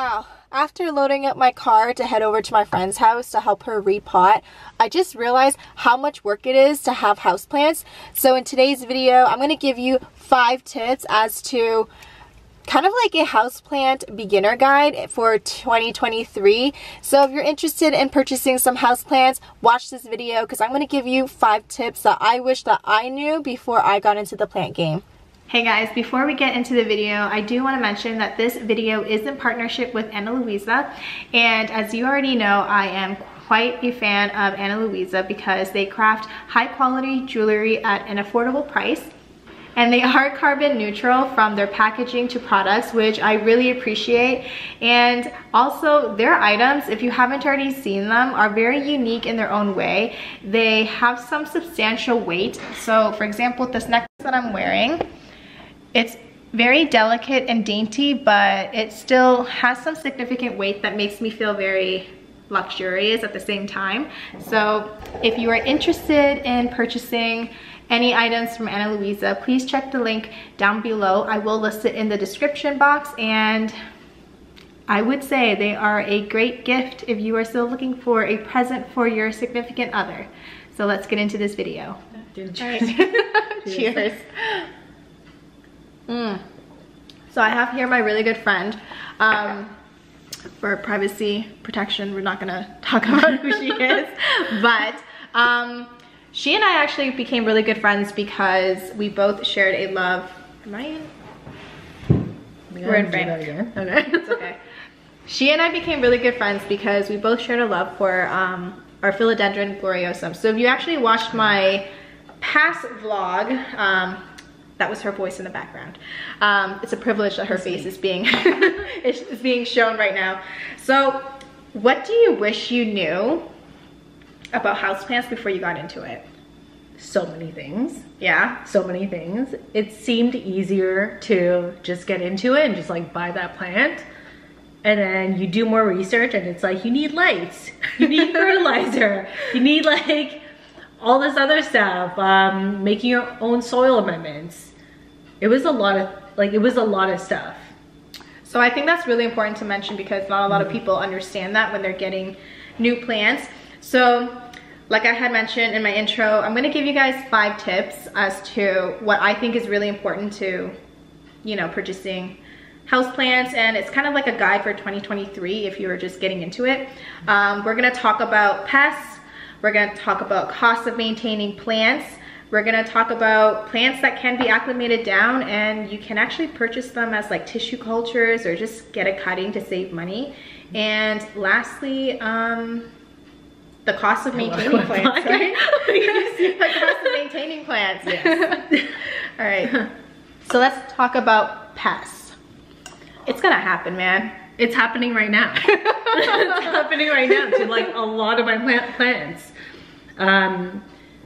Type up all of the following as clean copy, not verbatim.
Wow, after loading up my car to head over to my friend's house to help her repot, I just realized how much work it is to have houseplants. So in today's video, I'm going to give you 5 tips as to kind of like a houseplant beginner guide for 2023. So if you're interested in purchasing some houseplants, watch this video because I'm going to give you 5 tips that I wish that I knew before I got into the plant game. Hey guys, before we get into the video, I do want to mention that this video is in partnership with Ana Luisa, and as you already know, I am quite a fan of Ana Luisa because they craft high quality jewelry at an affordable price, and they are carbon neutral from their packaging to products, which I really appreciate. And also their items, if you haven't already seen them, are very unique in their own way. They have some substantial weight. So for example, this necklace that I'm wearing, it's very delicate and dainty, but it still has some significant weight that makes me feel very luxurious at the same time. So if you are interested in purchasing any items from Ana Luisa, please check the link down below. I will list it in the description box, and I would say they are a great gift if you are still looking for a present for your significant other. So let's get into this video. Cheers. So I have here my really good friend. For privacy protection, we're not gonna talk about who she is, but she and I actually became really good friends because we both shared a love. Am I in? We're in frame. Okay, it's okay. She and I became really good friends because we both shared a love for our philodendron gloriosum. So if you actually watched my past vlog, that was her voice in the background. It's a privilege that her face is being is being shown right now. So what do you wish you knew about houseplants before you got into it? So many things. Yeah? So many things. It seemed easier to just get into it and just like buy that plant. And then you do more research and it's like, you need lights, you need fertilizer, you need like all this other stuff, making your own soil amendments. It was a lot of stuff. So I think that's really important to mention because not a lot of people understand that when they're getting new plants. So like I had mentioned in my intro, I'm gonna give you guys 5 tips as to what I think is really important to, you know, purchasing houseplants, and it's kind of like a guide for 2023 if you were just getting into it. We're gonna talk about pests. We're gonna talk about costs of maintaining plants. We're gonna talk about plants that can be acclimated down and you can actually purchase them as like tissue cultures or just get a cutting to save money. And lastly, the cost of maintaining plants, right? The cost of maintaining plants, yes. All right, so let's talk about pests. It's gonna happen, man. It's happening right now. It's happening right now to like a lot of my plants.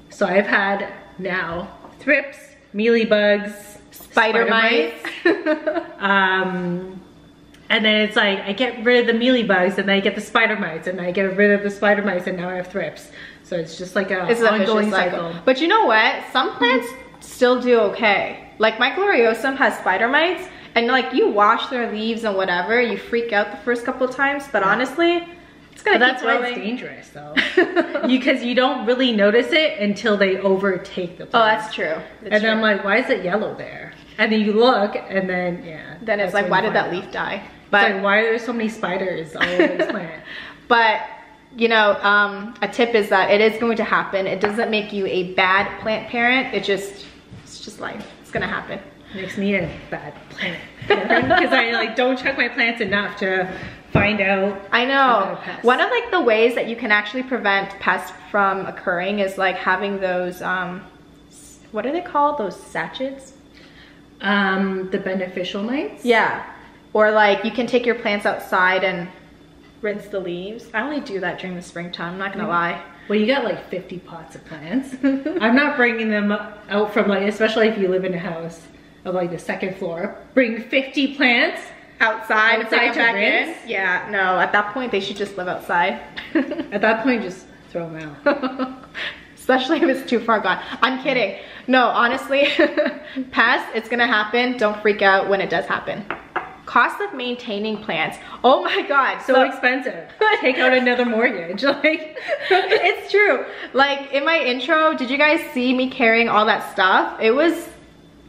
So I've had now thrips, mealybugs, spider mites. And then it's like I get rid of the mealybugs and then I get the spider mites and I get rid of the spider mites and now I have thrips. So it's just like an ongoing cycle. But you know what? Some plants still do okay. Like my gloriosum has spider mites, and like you wash their leaves and whatever, you freak out the first couple of times, but honestly, it's gonna keep growing. That's why it's dangerous though. Because you don't really notice it until they overtake the plant. Oh, that's true. Then I'm like, why is it yellow there? And then you look and then, yeah. Then it's like, why did that leaf die? But like, why are there so many spiders all over this plant? But, you know, a tip is that it is going to happen. It doesn't make you a bad plant parent. It's just life. It's gonna happen. Makes me a bad plant parent because I like don't check my plants enough to find out. I know. One of like the ways that you can actually prevent pests from occurring is like having those, what are they called? Those sachets? The beneficial mites? Yeah. Or like you can take your plants outside and rinse the leaves. I only do that during the springtime, I'm not gonna lie. Well, you got like 50 pots of plants. I'm not bringing them out from like, especially if you live in a house of like the 2nd floor. Bring 50 plants outside to back in. Yeah, no, at that point they should just live outside. At that point, just throw them out. Especially if it's too far gone. I'm kidding. No, honestly, pests, it's gonna happen. Don't freak out when it does happen. cost of maintaining plants. Oh my God. So expensive. Take out another mortgage. Like, it's true. Like in my intro, did you guys see me carrying all that stuff? It was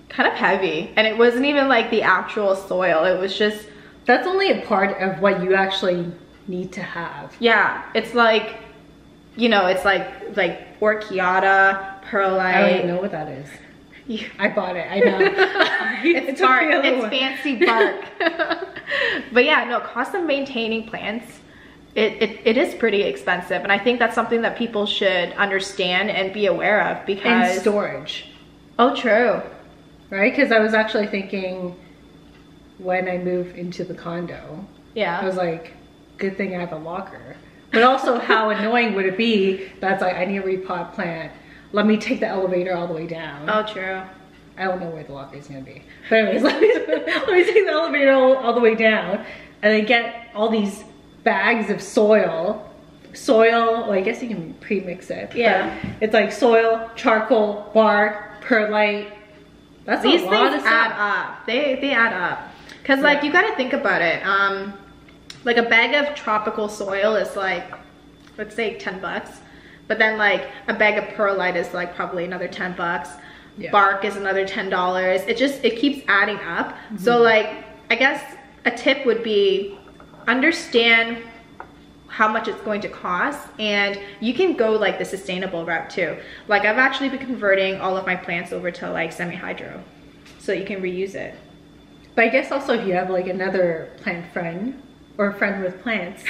kind of heavy, and it wasn't even like the actual soil. It was just, that's only a part of what you actually need to have. yeah, it's like, you know, it's like orchiata, perlite. I don't even know what that is. I bought it, I know. It's bark, it's fancy bark. But yeah, no, cost of maintaining plants, it is pretty expensive, and I think that's something that people should understand and be aware of, because... And storage. Oh, true. Right, because I was actually thinking when I moved into the condo, yeah, I was like, good thing I have a locker. But also, how annoying would it be that's like, I need a repot plant, let me take the elevator all the way down. Oh, true. I don't know where the locker is gonna be. But anyways, let me take the elevator all the way down, and then get all these bags of soil. Well, I guess you can pre-mix it. Yeah. It's like soil, charcoal, bark, perlite. That's These a lot things of stuff. add up. They add up. Cause like, you gotta think about it. Like a bag of tropical soil is like, let's say 10 bucks. But then like a bag of perlite is like probably another 10 bucks. Yeah. Bark is another $10. It keeps adding up. Mm-hmm. So like, I guess a tip would be understand how much it's going to cost, and you can go like the sustainable route too. Like I've actually been converting all of my plants over to like semi-hydro, so you can reuse it. But I guess also if you have like another plant friend or a friend with plants,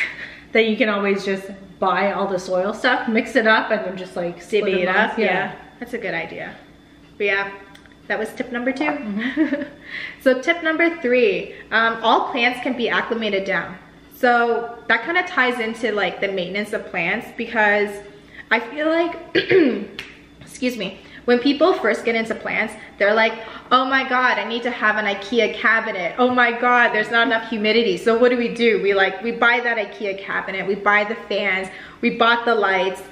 then you can always just buy all the soil stuff, mix it up, and then just like divvy it up. Yeah, that's a good idea. But yeah, that was tip number 2. Mm-hmm. So tip number 3, all plants can be acclimated down. So that kind of ties into like the maintenance of plants, because I feel like, excuse me, when people first get into plants, they're like, oh my God, I need to have an IKEA cabinet. Oh my God, there's not enough humidity. So what do? We buy that IKEA cabinet, we buy the fans, we bought the lights.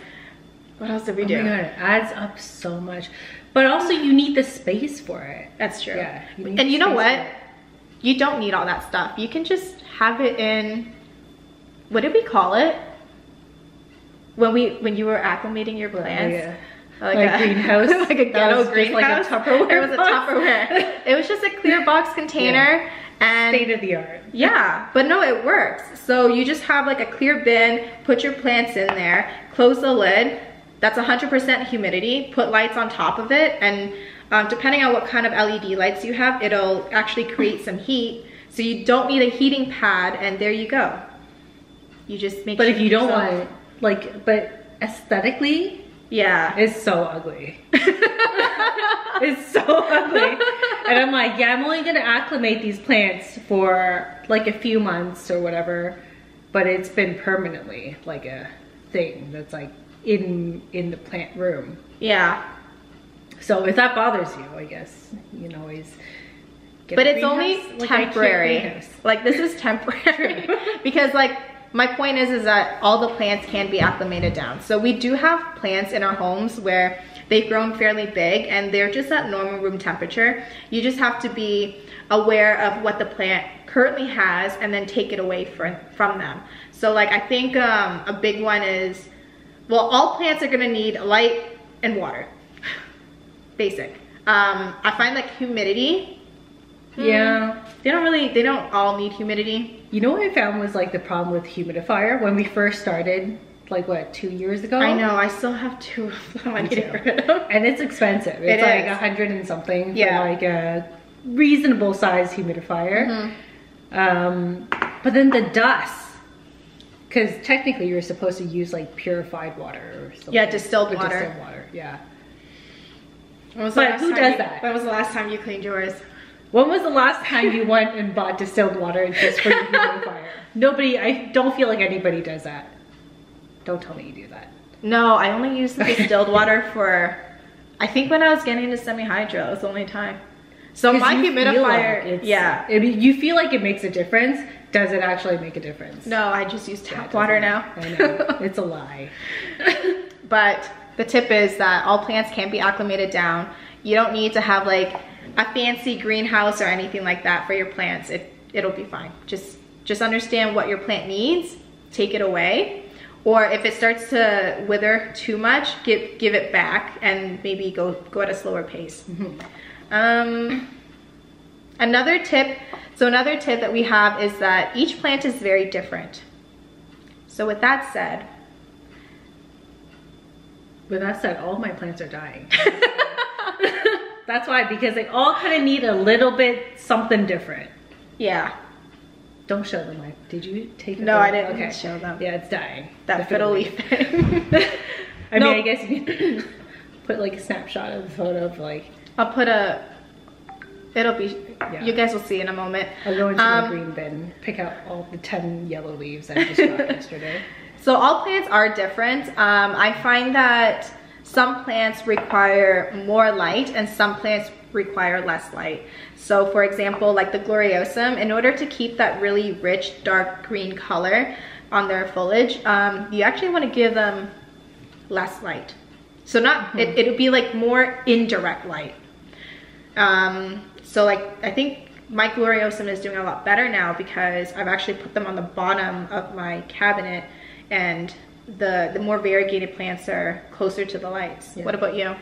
What else did we do? Oh my God, it adds up so much. But also you need the space for it. That's true. Yeah. And you know what? You don't need all that stuff. You can just have it in, what did we call it? When you were acclimating your plants? Yeah. Like a greenhouse. Like a ghetto greenhouse. Like a Tupperware. It was a Tupperware. It was just a clear box container. Yeah. And state of the art. Yeah, but no, it works. So you just have like a clear bin, put your plants in there, close the lid. That's 100% humidity. Put lights on top of it, and depending on what kind of LED lights you have, it'll actually create some heat. So you don't need a heating pad, and there you go. You just make. But if you don't want, like, but aesthetically, yeah, it's so ugly. It's so ugly. And I'm like, yeah, I'm only gonna acclimate these plants for like a few months or whatever, but it's been permanently like a thing that's like in the plant room. Yeah. So if that bothers you, I guess you can always get but it's only temporary. Like this is temporary. Because like my point is that all the plants can be acclimated down. So we do have plants in our homes where they've grown fairly big and they're just at normal room temperature. You just have to be aware of what the plant currently has and then take it away from them. So like I think a big one is, well, all plants are gonna need light and water. Basic. I find like humidity, yeah, they don't all need humidity. You know what I found was like the problem with humidifier when we first started, like what, 2 years ago? I know, I still have 2 of them I need to get rid of. And it's expensive. It's like 100 and something for like a reasonable size humidifier. Mm-hmm. But then the dust, because technically you're supposed to use like purified water or something. Yeah, distilled water. Distilled water, yeah. But who does that? When was the last time you cleaned yours? When was the last time you went and bought distilled water just for your humidifier? Nobody, I don't feel like anybody does that. Don't tell me you do that. No, I only use the distilled water for, I think when I was getting into semi-hydro, it was the only time. So my humidifier, yeah. I mean, you feel like it makes a difference. Does it actually make a difference? No, I just use tap water now. I know, it's a lie. But the tip is that all plants can be acclimated down. You don't need to have like a fancy greenhouse or anything like that for your plants. It it'll be fine. Just understand what your plant needs, take it away. Or if it starts to wither too much, give it back and maybe go at a slower pace. Another tip that we have is that each plant is very different. So with that said, all my plants are dying. That's why, because they all kind of need a little bit something different. Yeah. Don't show them. Did you take it? No, I didn't show them. Yeah, it's dying. That fiddle leaf thing. I mean, I guess you can put like a snapshot of the photo of like. I'll put it'll be, yeah. You guys will see in a moment. I'll go into my green bin, pick out all the 10 yellow leaves I just got yesterday. So all plants are different. I find that some plants require more light and some plants require less light. So for example, like the Gloriosum, in order to keep that really rich dark green color on their foliage, you actually want to give them less light. So not, it'll be like more indirect light. So like, I think my Gloriosum is doing a lot better now because I've actually put them on the bottom of my cabinet, and the more variegated plants are closer to the lights. Yeah. What about you?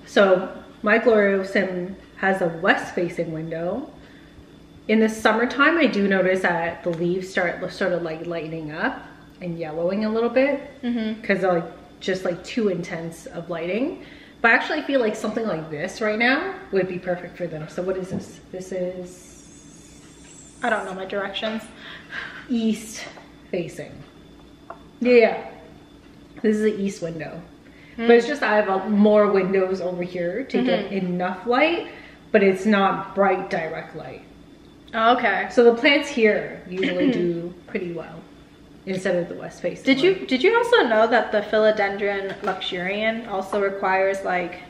So my Gloriosum has a west facing window. In the summertime, I do notice that the leaves start sort of like lightening up and yellowing a little bit because they're like just like too intense of lighting. But I actually feel like something like this right now would be perfect for them. So what is this? This is, I don't know my directions. East facing. Yeah, this is the east window. But it's just I have more windows over here to get enough light, but it's not bright direct light. Oh, okay. So the plants here usually do pretty well instead of the west facing. Did you also know that the Philodendron luxurian also requires like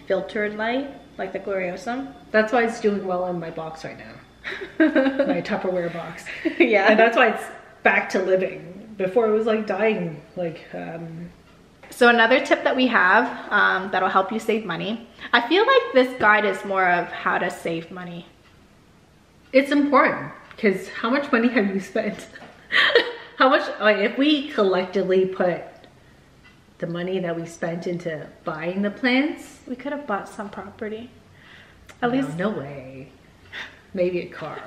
filtered light, like the Gloriosum? That's why it's doing well in my box right now. My Tupperware box. Yeah. And that's why it's back to living. Before it was like dying, like So another tip that we have that'll help you save money. I feel like this guide is more of how to save money. It's important because how much money have you spent? How much, like, if we collectively put the money that we spent into buying the plants, we could have bought some property. At least no way. Maybe a car.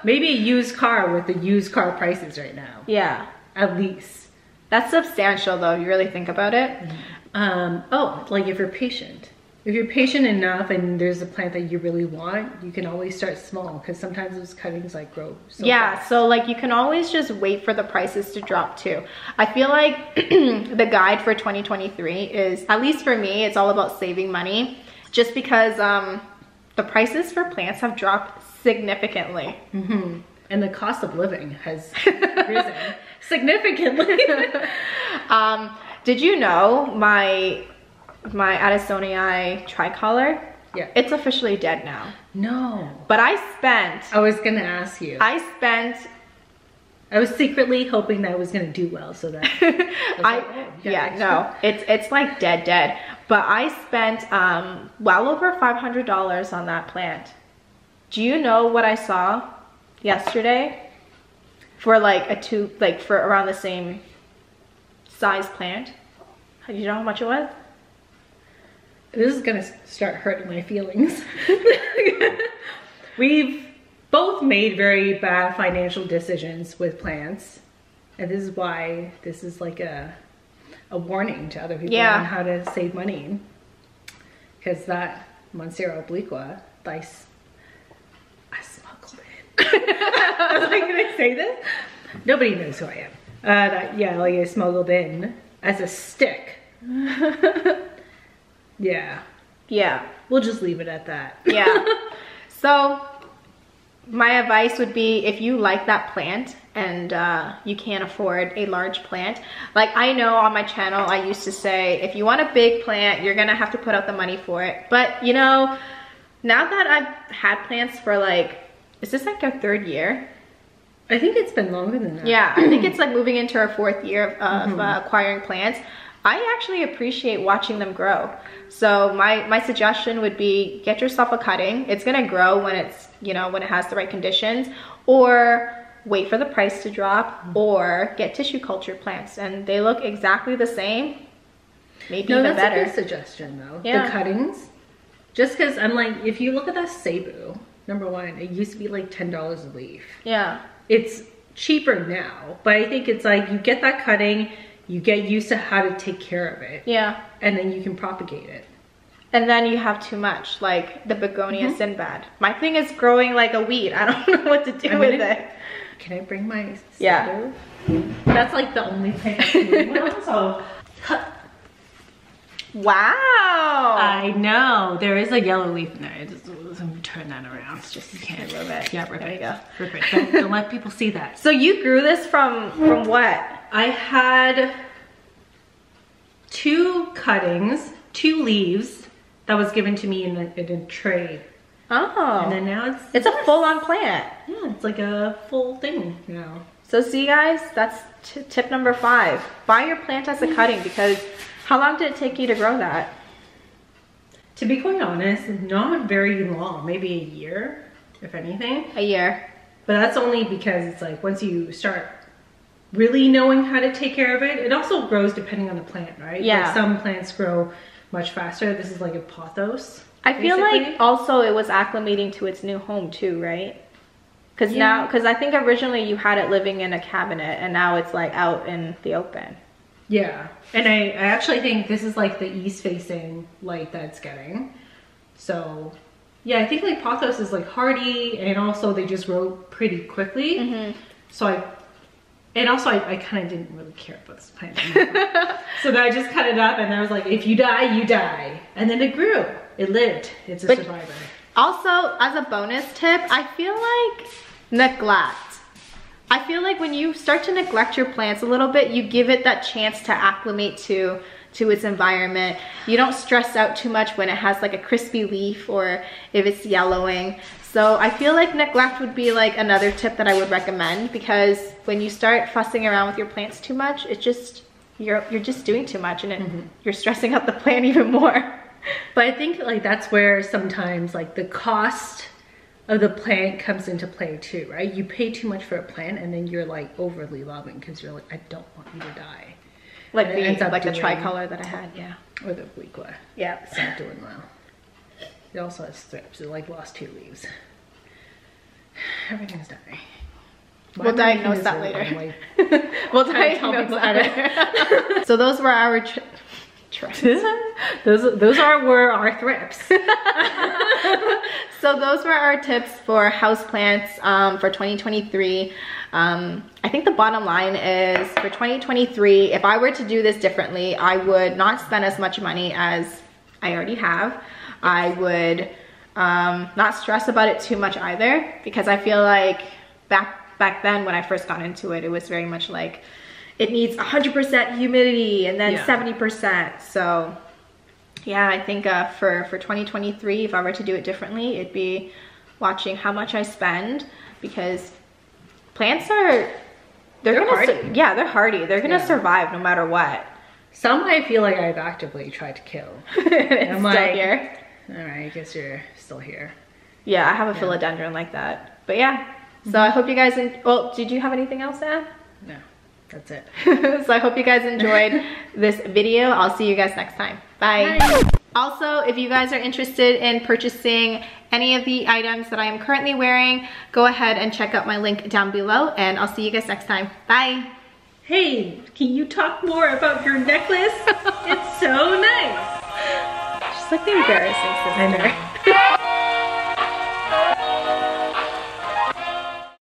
Maybe a used car with the used car prices right now. Yeah. At least. That's substantial though, if you really think about it. Oh, like if you're patient. If you're patient enough and there's a plant that you really want, you can always start small because sometimes those cuttings like grow so fast. So like you can always just wait for the prices to drop too. I feel like the guide for 2023 is, at least for me, it's all about saving money just because the prices for plants have dropped significantly. And the cost of living has risen significantly. Did you know my Addisonii tricolor? Yeah. It's officially dead now. No. But I was gonna ask you. I was secretly hoping that I was gonna do well, so that it's like dead. But I spent well over $500 on that plant. Do you know what I saw yesterday for like for around the same size plant? Do you know how much it was? This is gonna start hurting my feelings. We've both made very bad financial decisions with plants, and this is why this is like a warning to other people on how to save money. Because that Monstera obliqua, I smuggled it. I was like, can I say this? Nobody knows who I am. Like I smuggled in as a stick. Yeah. We'll just leave it at that. Yeah. So my advice would be, if you like that plant and you can't afford a large plant, like I know on my channel I used to say, if you want a big plant, you're gonna have to put out the money for it. But you know, now that I've had plants for like, is this like our 3rd year? I think it's been longer than that. Yeah, I think it's like moving into our 4th year of acquiring plants. I actually appreciate watching them grow. So my suggestion would be get yourself a cutting. It's gonna grow when it's, you know, when it has the right conditions, or wait for the price to drop, or get tissue culture plants, and they look exactly the same, maybe even better. That's a good suggestion though. Yeah. The cuttings, just because I'm like, if you look at that Cebu, number one, it used to be like $10 a leaf. Yeah. It's cheaper now, but I think it's like you get that cutting, you get used to how to take care of it. Yeah. And then you can propagate it. And then you have too much, like the begonia Sinbad. My thing is growing like a weed. I don't know what to do with it. Can I bring my Cebu? Yeah. That's like the only plant that's doing well, so. Wow. I know. There is a yellow leaf in there. Let me turn that around. It's just, you can't rip it. Yeah, rip there it. You go. Rip it. Don't let people see that. So you grew this from what? I had 2 cuttings, 2 leaves that was given to me in a trade. Oh. And then now it's a full-on plant. Yeah, it's like a full thing now. So see guys, that's tip number 5. Buy your plant as a cutting, because how long did it take you to grow that? To be quite honest, not very long, maybe a year, if anything. A year. But that's only because it's like once you start really knowing how to take care of it, it also grows depending on the plant, right? Yeah. Like some plants grow much faster. This is like a pothos. I feel like also it was acclimating to its new home too, right? Because now, because I think originally you had it living in a cabinet, and now it's like out in the open. Yeah, and I actually think this is like the east facing light that it's getting. So yeah, I think like pothos is like hardy, and also they just grow pretty quickly. So I kind of didn't really care about this plant anymore. So then I just cut it up, and I was like, if you die, you die. And then it grew. It lived. It's a survivor. Also, as a bonus tip, I feel like neglect. I feel like when you start to neglect your plants a little bit, you give it that chance to acclimate to its environment. You don't stress out too much when it has like a crispy leaf or if it's yellowing. So I feel like neglect would be like another tip that I would recommend, because when you start fussing around with your plants too much, it just, you're just doing too much, and you're stressing out the plant even more. But I think like that's where sometimes like the cost of the plant comes into play too, right? You pay too much for a plant, and then you're like overly loving because you're like, I don't want you to die. Like the tricolor that I had, yeah. Or the weekly. Yeah. It's not doing well. It also has thrips. It like lost 2 leaves. Everything's dying. We'll diagnose that later. We'll diagnose that later. So those were our those were our thrips. So those were our tips for houseplants for 2023. I think the bottom line is for 2023, if I were to do this differently, I would not spend as much money as I already have. I would not stress about it too much either, because I feel like back then when I first got into it, it was very much like it needs 100% humidity and then 70%. So yeah, I think for 2023, if I were to do it differently, it'd be watching how much I spend, because plants are, they're hardy. Yeah, they're hardy. They're gonna survive no matter what. Some I feel like I've actively tried to kill. I'm like, here. All right, I guess you're still here. Yeah, I have a philodendron like that. But yeah, so I hope you guys, well, did you have anything else to add? No, that's it. So I hope you guys enjoyed this video. I'll see you guys next time. Bye. Bye. Also, if you guys are interested in purchasing any of the items that I am currently wearing, go ahead and check out my link down below, and I'll see you guys next time. Bye. Hey, can you talk more about your necklace? It's so nice. She's like the embarrassing sister. I know.